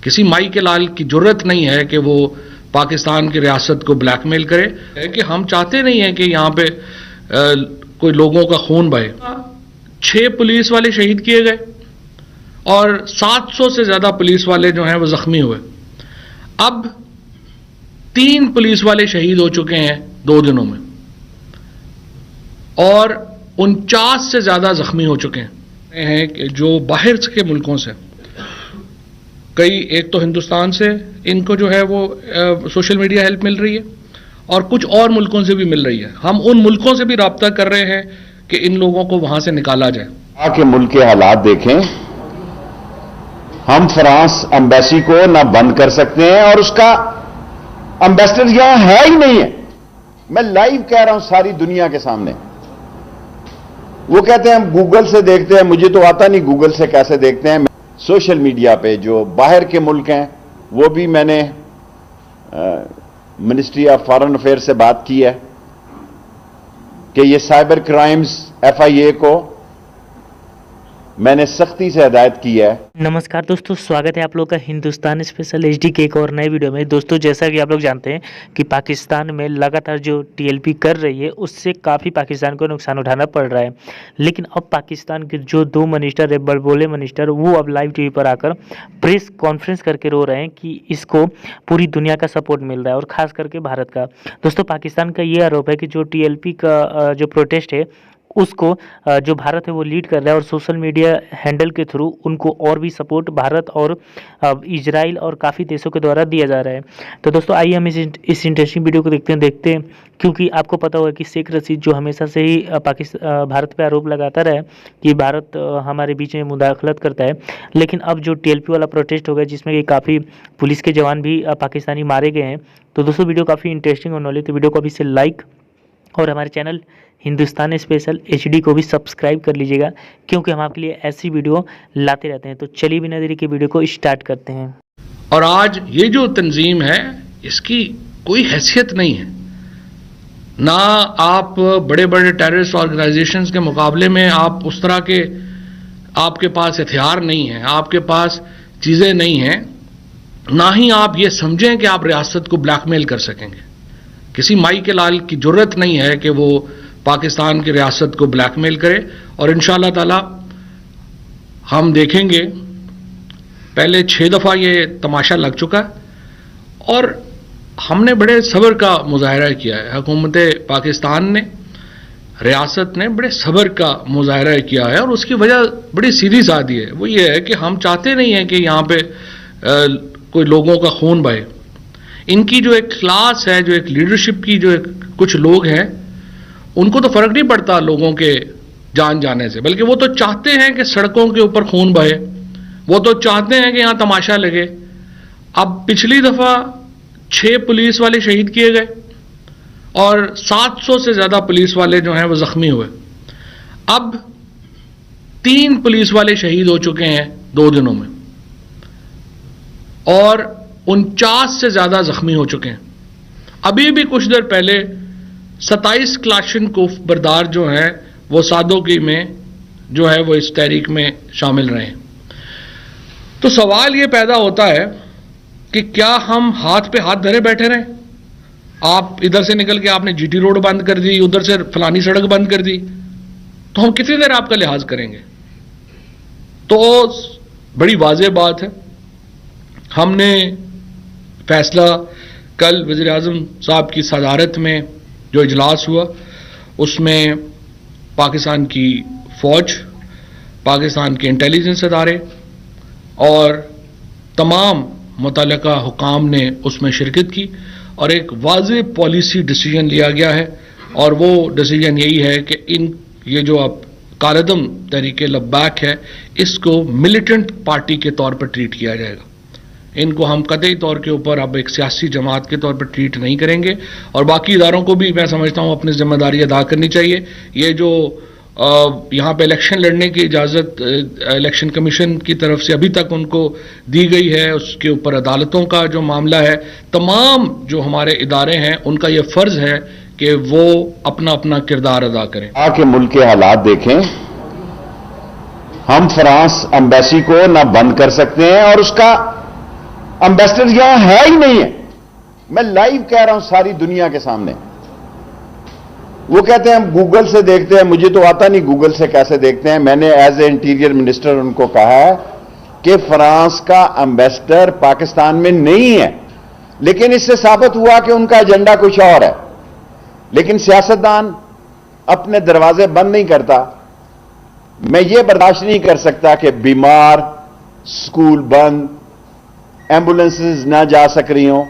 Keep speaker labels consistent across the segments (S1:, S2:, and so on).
S1: किसी माई के लाल की जरूरत नहीं है कि वो पाकिस्तान की रियासत को ब्लैकमेल करे। है कि हम चाहते नहीं हैं कि यहाँ पे कोई लोगों का खून बहे। 6 पुलिस वाले शहीद किए गए और 700 से ज्यादा पुलिस वाले जो हैं वो जख्मी हुए। अब 3 पुलिस वाले शहीद हो चुके हैं 2 दिनों में और 49 से ज्यादा जख्मी हो चुके हैं कि जो बाहर के मुल्कों से, कई एक तो हिंदुस्तान से इनको जो है वो सोशल मीडिया हेल्प मिल रही है और कुछ और मुल्कों से भी मिल रही है। हम उन मुल्कों से भी राब्ता कर रहे हैं कि इन लोगों को वहां से निकाला जाए।
S2: आके मुल्क के हालात देखें। हम फ्रांस एम्बेसी को ना बंद कर सकते हैं और उसका एम्बेसडर यहां है ही नहीं है। मैं लाइव कह रहा हूं सारी दुनिया के सामने। वो कहते हैं हम गूगल से देखते हैं, मुझे तो आता नहीं गूगल से कैसे देखते हैं। सोशल मीडिया पे जो बाहर के मुल्क हैं वो भी मैंने मिनिस्ट्री ऑफ फॉरेन अफेयर से बात की है कि ये साइबर क्राइम्स FIA को मैंने सख्ती से हिदायत की है।
S3: नमस्कार दोस्तों, स्वागत है आप लोग का हिंदुस्तान स्पेशल HD के एक और नए वीडियो में। दोस्तों, जैसा कि आप लोग जानते हैं कि पाकिस्तान में लगातार जो TLP कर रही है उससे काफ़ी पाकिस्तान को नुकसान उठाना पड़ रहा है। लेकिन अब पाकिस्तान के जो 2 मिनिस्टर है, बड़बोले मिनिस्टर, वो अब लाइव TV पर आकर प्रेस कॉन्फ्रेंस करके रो रहे हैं कि इसको पूरी दुनिया का सपोर्ट मिल रहा है और ख़ास करके भारत का। दोस्तों, पाकिस्तान का ये आरोप है कि जो TLP का जो प्रोटेस्ट है उसको जो भारत है वो लीड कर रहा है और सोशल मीडिया हैंडल के थ्रू उनको और भी सपोर्ट भारत और इजराइल और काफ़ी देशों के द्वारा दिया जा रहा है। तो दोस्तों, आइए हम इस इंटरेस्टिंग वीडियो को देखते हैं क्योंकि आपको पता होगा कि शेख रशीद जो हमेशा से ही भारत पे आरोप लगाता रहा है कि भारत हमारे बीच में मुदाखलत करता है। लेकिन अब जो TLP वाला प्रोटेस्ट हो गया जिसमें कि काफ़ी पुलिस के जवान भी पाकिस्तानी मारे गए हैं। तो दोस्तों, वीडियो काफ़ी इंटरेस्टिंग होने वाली है, तो वीडियो को अभी से लाइक और हमारे चैनल हिंदुस्तान स्पेशल HD को भी सब्सक्राइब कर लीजिएगा क्योंकि हम आपके लिए ऐसी वीडियो लाते रहते हैं। तो चलिए बिना देरी के वीडियो को स्टार्ट करते हैं।
S1: और आज ये जो तंजीम है इसकी कोई हैसियत नहीं है। ना आप बड़े बड़े टेररिस्ट ऑर्गेनाइजेशंस के मुकाबले में आप उस तरह के, आपके पास हथियार नहीं है, आपके पास चीज़ें नहीं हैं, ना ही आप ये समझें कि आप रियासत को ब्लैकमेल कर सकेंगे। किसी माई के लाल की जरूरत नहीं है कि वो पाकिस्तान की रियासत को ब्लैकमेल करे। और इंशाअल्लाह ताला हम देखेंगे, पहले 6 दफ़ा ये तमाशा लग चुका है और हमने बड़े सब्र का मुजाहरा किया है। हुकूमत पाकिस्तान ने, रियासत ने बड़े सब्र का मुजाहरा किया है और उसकी वजह बड़ी सीधी सादी है। वो ये है कि हम चाहते नहीं हैं कि यहाँ पे कोई लोगों का खून बहे। इनकी जो एक क्लास है, जो एक लीडरशिप की जो एक कुछ लोग हैं, उनको तो फर्क नहीं पड़ता लोगों के जान जाने से, बल्कि वो तो चाहते हैं कि सड़कों के ऊपर खून बहे, वो तो चाहते हैं कि यहां तमाशा लगे। अब पिछली दफा 6 पुलिस वाले शहीद किए गए और 700 से ज्यादा पुलिस वाले जो हैं वो जख्मी हुए। अब 3 पुलिस वाले शहीद हो चुके हैं 2 दिनों में और 49 से ज्यादा जख्मी हो चुके हैं। अभी भी कुछ देर पहले 27 क्लाशनकोफ बरदार जो हैं वो सादोगी में जो है वो इस तहरीक में शामिल रहे हैं। तो सवाल ये पैदा होता है कि क्या हम हाथ पे हाथ धरे बैठे रहें? आप इधर से निकल के आपने GT रोड बंद कर दी, उधर से फलानी सड़क बंद कर दी, तो हम कितनी देर आपका लिहाज करेंगे? तो बड़ी वाज़ेह बात है, हमने फैसला कल वज़ीर आज़म साहब की सदारत में जो इजलास हुआ उसमें पाकिस्तान की फ़ौज, पाकिस्तान के इंटेलिजेंस इदारे और तमाम मुतल्लिका हुकाम ने उसमें शिरकत की और एक वाज़ेह पॉलिसी डिसीजन लिया गया है। और वो डिसीजन यही है कि ये जो अब कालदम तहरीक लब्बैक है, इसको मिलिटेंट पार्टी के तौर पर ट्रीट किया जाएगा। इनको हम कतई तौर के ऊपर अब एक सियासी जमात के तौर पर ट्रीट नहीं करेंगे और बाकी इदारों को भी मैं समझता हूँ अपनी जिम्मेदारी अदा करनी चाहिए। ये जो यहाँ पे इलेक्शन लड़ने की इजाज़त इलेक्शन कमीशन की तरफ से अभी तक उनको दी गई है, उसके ऊपर अदालतों का जो मामला है, तमाम जो हमारे इदारे हैं उनका ये फ़र्ज़ है कि वो अपना अपना किरदार अदा करें।
S2: आके मुल्क के हालात देखें। हम फ्रांस एम्बेसी को ना बंद कर सकते हैं और उसका एम्बेसडर यहां है ही नहीं है। मैं लाइव कह रहा हूं सारी दुनिया के सामने। वो कहते हैं हम गूगल से देखते हैं, मुझे तो आता नहीं गूगल से कैसे देखते हैं। मैंने एज ए इंटीरियर मिनिस्टर उनको कहा है कि फ्रांस का एम्बेसडर पाकिस्तान में नहीं है, लेकिन इससे साबित हुआ कि उनका एजेंडा कुछ और है। लेकिन सियासतदान अपने दरवाजे बंद नहीं करता। मैं ये बर्दाश्त नहीं कर सकता कि बीमार, स्कूल बंद, एम्बुलेंसेस ना जा सक रही हों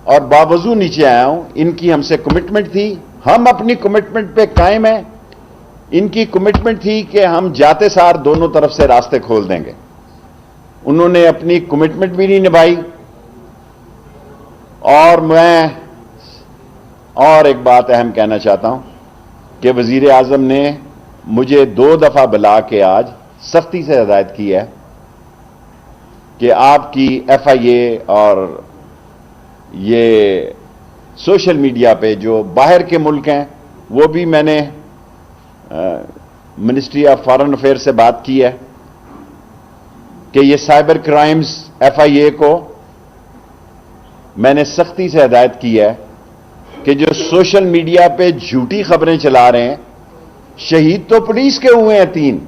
S2: और बावजूद नीचे आया हूं। इनकी हमसे कमिटमेंट थी, हम अपनी कमिटमेंट पे कायम हैं। इनकी कमिटमेंट थी कि हम जाते सार दोनों तरफ से रास्ते खोल देंगे। उन्होंने अपनी कमिटमेंट भी नहीं निभाई। और मैं और एक बात अहम कहना चाहता हूं कि वजीर आजम ने मुझे 2 दफा बुला के आज सख्ती से हिदायत की है कि आपकी FIA और ये सोशल मीडिया पे जो बाहर के मुल्क हैं, वो भी मैंने मिनिस्ट्री ऑफ फॉरेन अफेयर से बात की है कि ये साइबर क्राइम्स FIA को मैंने सख्ती से हिदायत की है कि जो सोशल मीडिया पे झूठी खबरें चला रहे हैं, शहीद तो पुलिस के हुए हैं 3,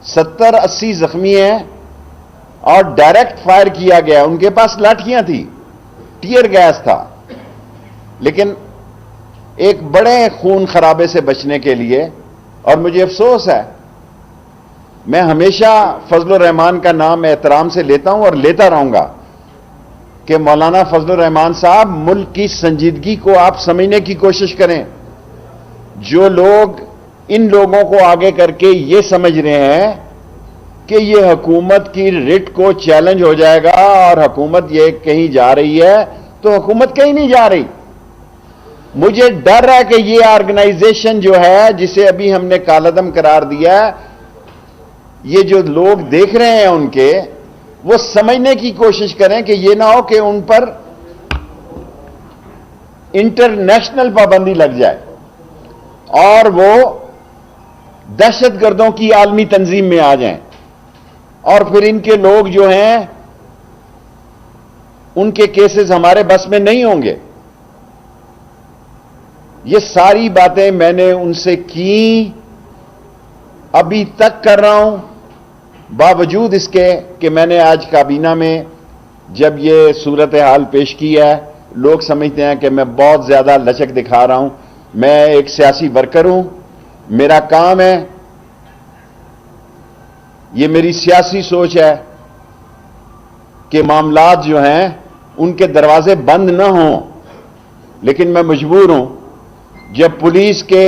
S2: 70-80 जख्मी हैं और डायरेक्ट फायर किया गया। उनके पास लाठियां थी, टीयर गैस था, लेकिन एक बड़े खून खराबे से बचने के लिए, और मुझे अफसोस है, मैं हमेशा फजलुर रहमान का नाम एहतराम से लेता हूं और लेता रहूंगा कि मौलाना फजलुर रहमान साहब, मुल्क की संजीदगी को आप समझने की कोशिश करें। जो लोग इन लोगों को आगे करके ये समझ रहे हैं कि ये हुकूमत की रिट को चैलेंज हो जाएगा और हुकूमत ये कहीं जा रही है, तो हुकूमत कहीं नहीं जा रही। मुझे डर है कि ये ऑर्गेनाइजेशन जो है, जिसे अभी हमने कालादम करार दिया है, ये जो लोग देख रहे हैं उनके, वो समझने की कोशिश करें कि ये ना हो कि उन पर इंटरनेशनल पाबंदी लग जाए और वो दहशतगर्दों की आलमी तंजीम में आ जाएं, और फिर इनके लोग जो हैं उनके केसेस हमारे बस में नहीं होंगे। ये सारी बातें मैंने उनसे की, अभी तक कर रहा हूं, बावजूद इसके कि मैंने आज काबीना में जब ये सूरत हाल पेश की है, लोग समझते हैं कि मैं बहुत ज्यादा लचक दिखा रहा हूं। मैं एक सियासी वर्कर हूं, मेरा काम है, ये मेरी सियासी सोच है कि मामलात जो हैं उनके दरवाजे बंद ना हों, लेकिन मैं मजबूर हूं। जब पुलिस के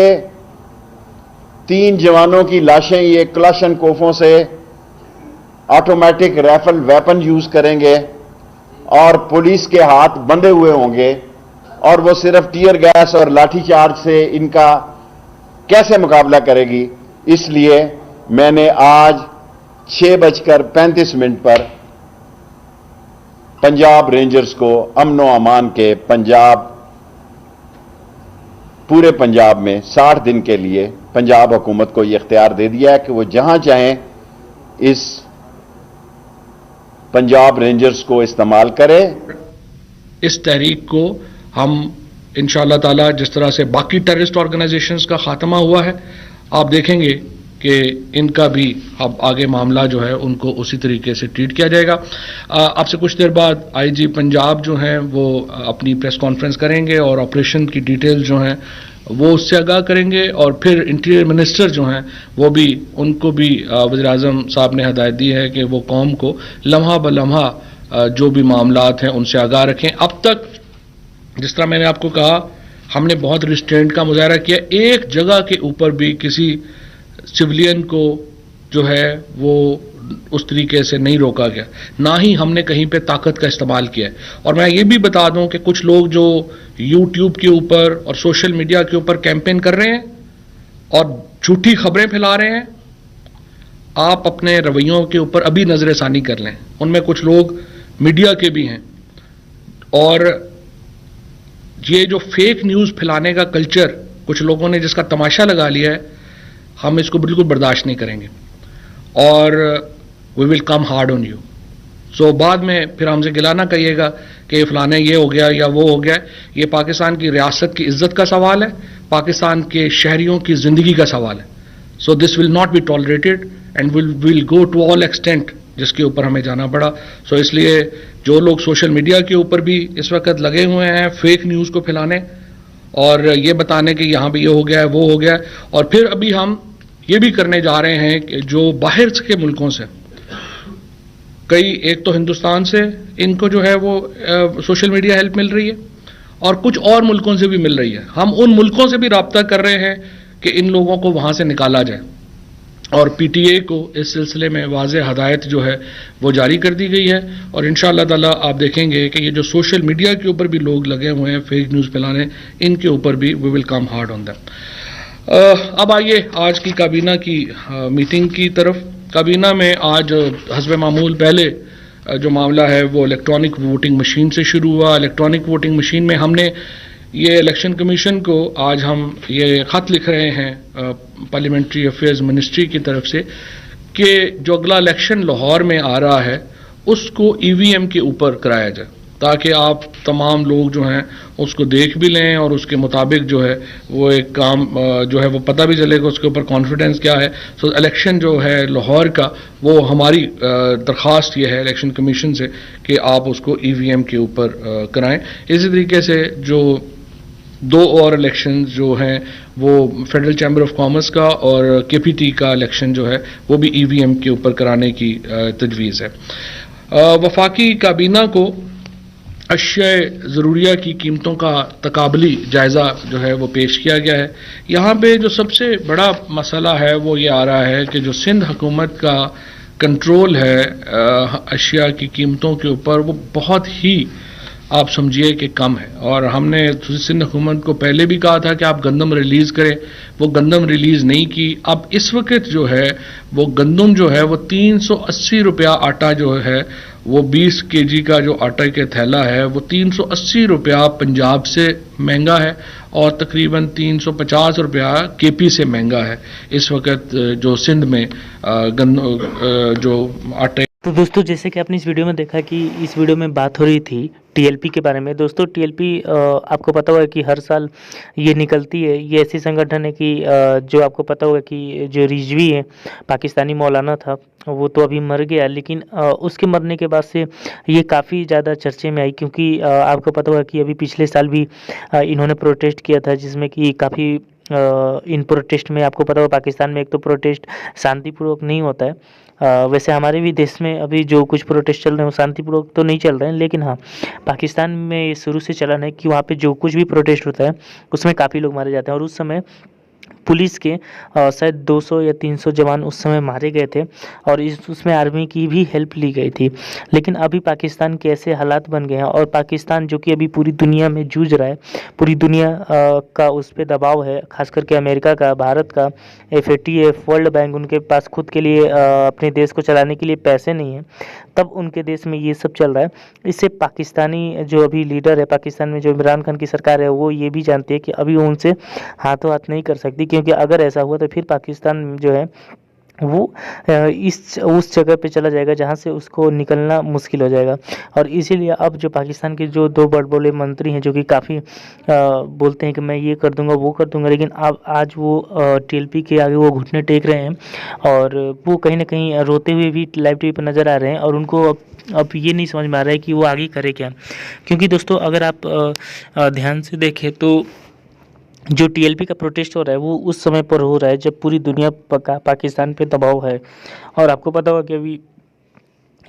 S2: 3 जवानों की लाशें ये क्लाशनकोफों से ऑटोमेटिक राइफल वेपन यूज करेंगे और पुलिस के हाथ बंधे हुए होंगे और वो सिर्फ टीयर गैस और लाठीचार्ज से इनका कैसे मुकाबला करेगी, इसलिए मैंने आज 6:35 पर पंजाब रेंजर्स को अमन व अमान के पूरे पंजाब में 60 दिन के लिए पंजाब हुकूमत को यह इख्तियार दे दिया है कि वो जहां चाहें इस पंजाब रेंजर्स को इस्तेमाल करें।
S1: इस तहरीक को हम इंशाअल्लाह ताला, जिस तरह से बाकी टेररिस्ट ऑर्गेनाइजेशंस का खात्मा हुआ है, आप देखेंगे कि इनका भी अब आगे मामला जो है उनको उसी तरीके से ट्रीट किया जाएगा। आपसे कुछ देर बाद IG पंजाब जो हैं वो अपनी प्रेस कॉन्फ्रेंस करेंगे और ऑपरेशन की डिटेल जो हैं वो उससे आगाह करेंगे, और फिर इंटीरियर मिनिस्टर जो हैं वो भी, उनको भी वज़ीर आज़म साहब ने हदायत दी है कि वो कौम को लम्हा ब लम्हा जो भी मामलात हैं उनसे आगाह रखें। अब तक जिस तरह मैंने आपको कहा, हमने बहुत रिस्ट्रेंट का मुजाहरा किया, एक जगह के ऊपर भी किसी सिविलियन को जो है वो उस तरीके से नहीं रोका गया, ना ही हमने कहीं पे ताकत का इस्तेमाल किया है। और मैं ये भी बता दूं कि कुछ लोग जो YouTube के ऊपर और सोशल मीडिया के ऊपर कैंपेन कर रहे हैं और झूठी खबरें फैला रहे हैं, आप अपने रवैयों के ऊपर अभी नजरसानी कर लें। उनमें कुछ लोग मीडिया के भी हैं, और ये जो फेक न्यूज़ फैलाने का कल्चर कुछ लोगों ने जिसका तमाशा लगा लिया है, हम इसको बिल्कुल बर्दाश्त नहीं करेंगे और we will come hard on you. So बाद में फिर हमसे गिला ना कहिएगा कि फलाने ये हो गया या वो हो गया। ये पाकिस्तान की रियासत की इज्जत का सवाल है, पाकिस्तान के शहरियों की ज़िंदगी का सवाल है। So this will not be tolerated and will go to all extent जिसके ऊपर हमें जाना पड़ा। सो इसलिए जो लोग सोशल मीडिया के ऊपर भी इस वक्त लगे हुए हैं फेक न्यूज़ को फैलाने और ये बताने कि यहाँ भी ये हो गया है वो हो गया है, और फिर अभी हम ये भी करने जा रहे हैं कि जो बाहर के मुल्कों से कई, एक तो हिंदुस्तान से इनको जो है वो सोशल मीडिया हेल्प मिल रही है और कुछ और मुल्कों से भी मिल रही है। हम उन मुल्कों से भी रब्ता कर रहे हैं कि इन लोगों को वहाँ से निकाला जाए और पीटीए को इस सिलसिले में वाज़ेह हदायत जो है वो जारी कर दी गई है। और इंशाअल्लाह ताला आप देखेंगे कि ये जो सोशल मीडिया के ऊपर भी लोग लगे हुए हैं फेक न्यूज़ फैलाने, इनके ऊपर भी we will come hard on them. अब आइए आज की काबीना की मीटिंग की तरफ। काबीना में आज हस्ब मामूल पहले जो मामला है वो इलेक्ट्रॉनिक वोटिंग मशीन से शुरू हुआ। इलेक्ट्रॉनिक वोटिंग मशीन में हमने ये इलेक्शन कमीशन को आज हम ये ख़त लिख रहे हैं पार्लियामेंट्री अफेयर्स मिनिस्ट्री की तरफ से कि जो अगला इलेक्शन लाहौर में आ रहा है उसको ईवीएम के ऊपर कराया जाए, ताकि आप तमाम लोग जो हैं उसको देख भी लें और उसके मुताबिक जो है वो एक काम जो है वो पता भी चलेगा उसके ऊपर कॉन्फिडेंस क्या है। सो इलेक्शन जो है लाहौर का वो हमारी दरख्वास्त ये है इलेक्शन कमीशन से कि आप उसको ईवीएम के ऊपर कराएं। इसी तरीके से जो दो और इलेक्शन जो हैं वो फेडरल चैम्बर ऑफ कॉमर्स का और केपीटी का इलेक्शन जो है वो भी ईवीएम के ऊपर कराने की तजवीज़ है। वफाकी काबीना को अशियाए ज़रूरिया की कीमतों का तकाबली जायज़ा जो है वो पेश किया गया है। यहाँ पे जो सबसे बड़ा मसला है वो ये आ रहा है कि जो सिंध हुकूमत का कंट्रोल है अशिया की कीमतों के ऊपर वो बहुत ही आप समझिए कि कम है। और हमने सिंध हुकूमत को पहले भी कहा था कि आप गंदम रिलीज़ करें, वो गंदम रिलीज़ नहीं की। अब इस वक्त जो है वो गंदम जो है वो 380 रुपया आटा जो है वो 20 केजी का जो आटा का थैला है वो 380 रुपया पंजाब से महंगा है और तकरीबन 350 रुपया केपी से महंगा है इस वक्त जो सिंध में जो आटे।
S3: तो दोस्तों जैसे कि आपने इस वीडियो में देखा कि इस वीडियो में बात हो रही थी टीएलपी के बारे में। दोस्तों टीएलपी आपको पता होगा कि हर साल ये निकलती है। ये ऐसी संगठन है कि जो आपको पता होगा कि जो रिजवी है पाकिस्तानी मौलाना था वो तो अभी मर गया, लेकिन उसके मरने के बाद से ये काफ़ी ज़्यादा चर्चे में आई, क्योंकि आपको पता होगा कि अभी पिछले साल भी इन्होंने प्रोटेस्ट किया था जिसमें कि काफ़ी इन प्रोटेस्ट में आपको पता होगा पाकिस्तान में एक तो प्रोटेस्ट शांतिपूर्वक नहीं होता है। वैसे हमारे भी देश में अभी जो कुछ प्रोटेस्ट चल रहे हैं वो शांतिपूर्वक तो नहीं चल रहे हैं, लेकिन हाँ पाकिस्तान में ये शुरू से चलन है कि वहाँ पे जो कुछ भी प्रोटेस्ट होता है उसमें काफ़ी लोग मारे जाते हैं। और उस समय पुलिस के शायद 200 या 300 जवान उस समय मारे गए थे और उसमें आर्मी की भी हेल्प ली गई थी। लेकिन अभी पाकिस्तान के ऐसे हालात बन गए हैं और पाकिस्तान जो कि अभी पूरी दुनिया में जूझ रहा है, पूरी दुनिया का उस पर दबाव है, खास करके अमेरिका का, भारत का, FATF, वर्ल्ड बैंक, उनके पास खुद के लिए अपने देश को चलाने के लिए पैसे नहीं हैं, तब उनके देश में ये सब चल रहा है। इससे पाकिस्तानी जो अभी लीडर है पाकिस्तान में, जो इमरान खान की सरकार है, वो ये भी जानती है कि अभी वो उनसे हाथों हाथ नहीं कर सकती, क्योंकि अगर ऐसा हुआ तो फिर पाकिस्तान जो है वो उस जगह पे चला जाएगा जहाँ से उसको निकलना मुश्किल हो जाएगा। और इसीलिए अब जो पाकिस्तान के जो दो बड़े मंत्री हैं जो कि काफ़ी बोलते हैं कि मैं ये कर दूंगा वो कर दूंगा, लेकिन अब आज वो TLP के आगे वो घुटने टेक रहे हैं और वो कहीं ना कहीं रोते हुए भी लाइव टीवी पर नज़र आ रहे हैं और उनको अब ये नहीं समझ में आ रहा है कि वो आगे करे क्या। क्योंकि दोस्तों अगर आप ध्यान से देखें तो जो TLP का प्रोटेस्ट हो रहा है वो उस समय पर हो रहा है जब पूरी दुनिया पाकिस्तान पे दबाव है। और आपको पता होगा कि अभी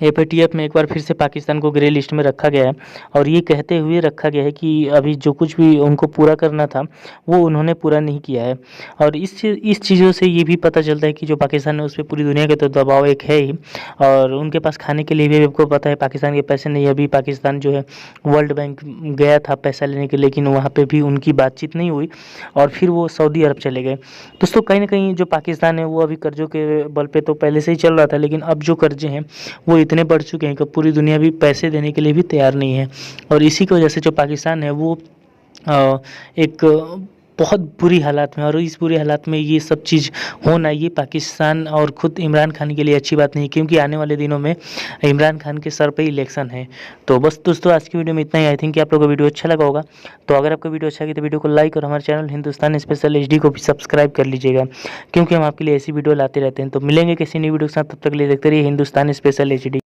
S3: FATF में एक बार फिर से पाकिस्तान को ग्रे लिस्ट में रखा गया है और ये कहते हुए रखा गया है कि अभी जो कुछ भी उनको पूरा करना था वो उन्होंने पूरा नहीं किया है। और इस चीज़ों से ये भी पता चलता है कि जो पाकिस्तान है उस पर पूरी दुनिया के तो दबाव एक है ही, और उनके पास खाने के लिए भी आपको पता है पाकिस्तान के पैसे नहीं। अभी पाकिस्तान जो है वर्ल्ड बैंक गया था पैसा लेने के, लेकिन वहाँ पर भी उनकी बातचीत नहीं हुई और फिर वो सऊदी अरब चले गए। दोस्तों कहीं ना कहीं जो पाकिस्तान है वो अभी कर्जों के बल पे तो पहले से ही चल रहा था, लेकिन अब जो कर्जे हैं वो इतने बढ़ चुके हैं कि पूरी दुनिया भी पैसे देने के लिए भी तैयार नहीं है। और इसी की वजह से जो पाकिस्तान है वो एक बहुत बुरी हालात में, और इस बुरी हालात में ये सब चीज़ होना ये पाकिस्तान और ख़ुद इमरान खान के लिए अच्छी बात नहीं, क्योंकि आने वाले दिनों में इमरान खान के सर पे इलेक्शन है। तो बस दोस्तों आज की वीडियो में इतना ही। आई थिंक कि आप लोगों को वीडियो अच्छा लगा होगा। तो अगर आपको वीडियो अच्छा लगे तो वीडियो को लाइक और हमारे चैनल हिंदुस्तान स्पेशल HD को भी सब्सक्राइब कर लीजिएगा, क्योंकि हम आपके लिए ऐसी वीडियो लाते रहते हैं। तो मिलेंगे किसी नई वीडियो के साथ, तब तक के लिए देखते रहिए हिंदुस्तान स्पेशल HD।